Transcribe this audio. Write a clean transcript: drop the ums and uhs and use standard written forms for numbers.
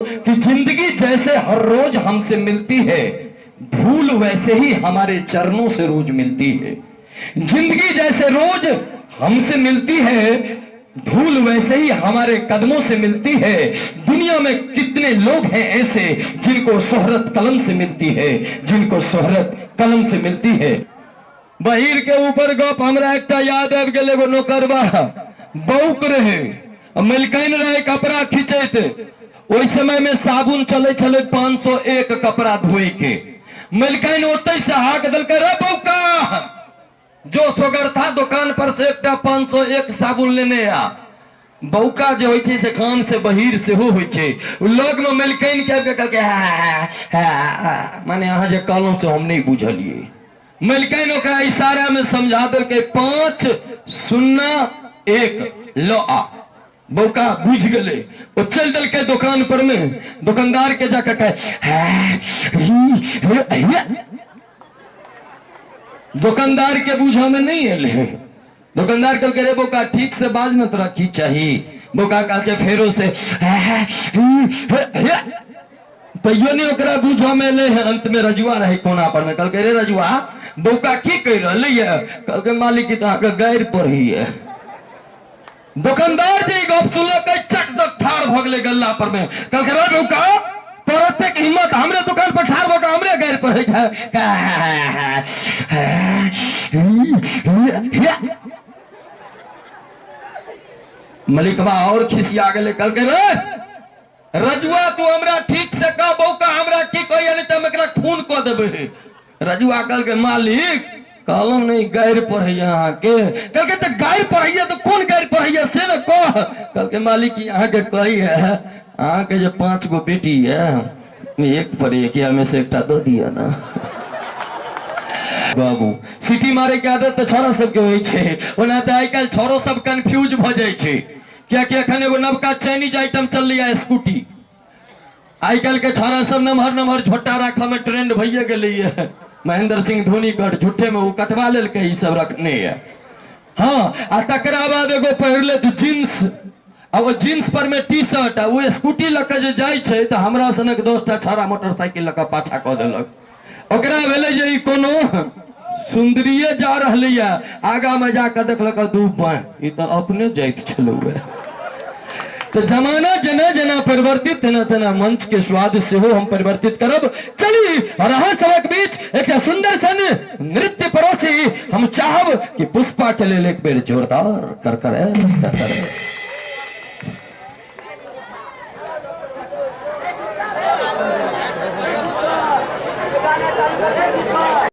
कि जिंदगी जैसे हर रोज हमसे मिलती है, धूल वैसे ही हमारे चरणों से रोज मिलती है। जिंदगी जैसे रोज हमसे मिलती है, धूल वैसे ही हमारे कदमों से मिलती है। दुनिया में कितने लोग हैं ऐसे जिनको शोहरत कलम से मिलती है, जिनको शोहरत कलम से मिलती है। बहिर के ऊपर गप हमरा एकटा याद आबि गेल। एगो नौकरबा बौक रहे, मिलकैन रहे कपड़ा खींचैत। ओहि समय में साबुन चले चले 501 कपड़ा धोए के। मिलकैन ओते से हाक दलकै, रे बौका जो सोगर था दुकान पर से एकटा 501 साबुन लेने आ। बौका जो होय छै से कान से बहिर से हो होय छै। लोग में मिलकैन के कहलकै माने अहाँ जे कहलौं से हम नहीं बुझलिए। मिलकैन ओकरा इशारा में समझा देलकै 501 लो आ। बौका बुझ गए, वो चल दल के दुकान पर में दुकानदार के जाकर कहे, दुकानदार के बुझा में नहीं एले। दुकानदार कल के बौका ठीक से बाज न तोरा की चाहिए। बौका कल के फेरो से तैयो नहीं ओकरा बुझा में ले। अंत में रजुआ रहे कोना पर में, कल के रे रजुआ बौका की कह रही है? कल के मालिक की गैर पर ही है। दुकानदार जी गप सुनल चट दक ठाड़ भ गए गल्ला पर में। कल के रे बौका तोरते के हिम्मत हमरे दुकान पर ठाड़ बका हमरे गैर पर मलिकबा और खिसिया गए। कल के रे रजुआ तू हमरा ठीक से कह, बौका हमरा की कहिए नहीं तो एकरा खून क देबे। रजुआ कल के मालिक कहलौं नहीं गैर पढ़े यहाँ के। कल के तो गैर पढ़ैया तो कौन गैर पढ़ैया से न कह। कल के मालिक यहाँ के कही है, अहाँ के जो 5 गो बेटी है, एक पर एक में से एकटा दो दिया ना। बाबू सिटी मारे के आदत तो छोरा सबके होय छे, ओना तो आइ काल्हि छोरो सब कंफ्यूज भ जाय छे। कियाकि एखन एगो नवका चाइनीज आइटम चललै है स्कूटी। आइ काल्हि के छोरा सब नमहर नमहर झोटा राखऽ में ट्रेंड भइए गेलै है। महेंद्र सिंह धोनी कट झूठे में वो कटवा लेल के सब रखने है। हाँ आ तकरा बाद एगो पहिरले जींस, आ वो जींस पर में टी शर्ट, आ वो स्कूटी लके जे जाय छे त हमरा सनक 10टा छौड़ा मोटरसाइकिल लके पाछा क देलक। ओकरा भेलै जे ई कोनो सुंदरिये जा रहलै है, आगा में जाके देखलक 2 बाँ, ई त अपने जाइत छलौ है। तो जमाना जना जना परिवर्तित तना तना मंच के स्वाद से हो हम परिवर्तित करब। चली और अहाँ सबक बीच एक सुंदर सन नृत्य परोसी हम चाहब कि पुष्पा के लिए एक बेर जोरदार कर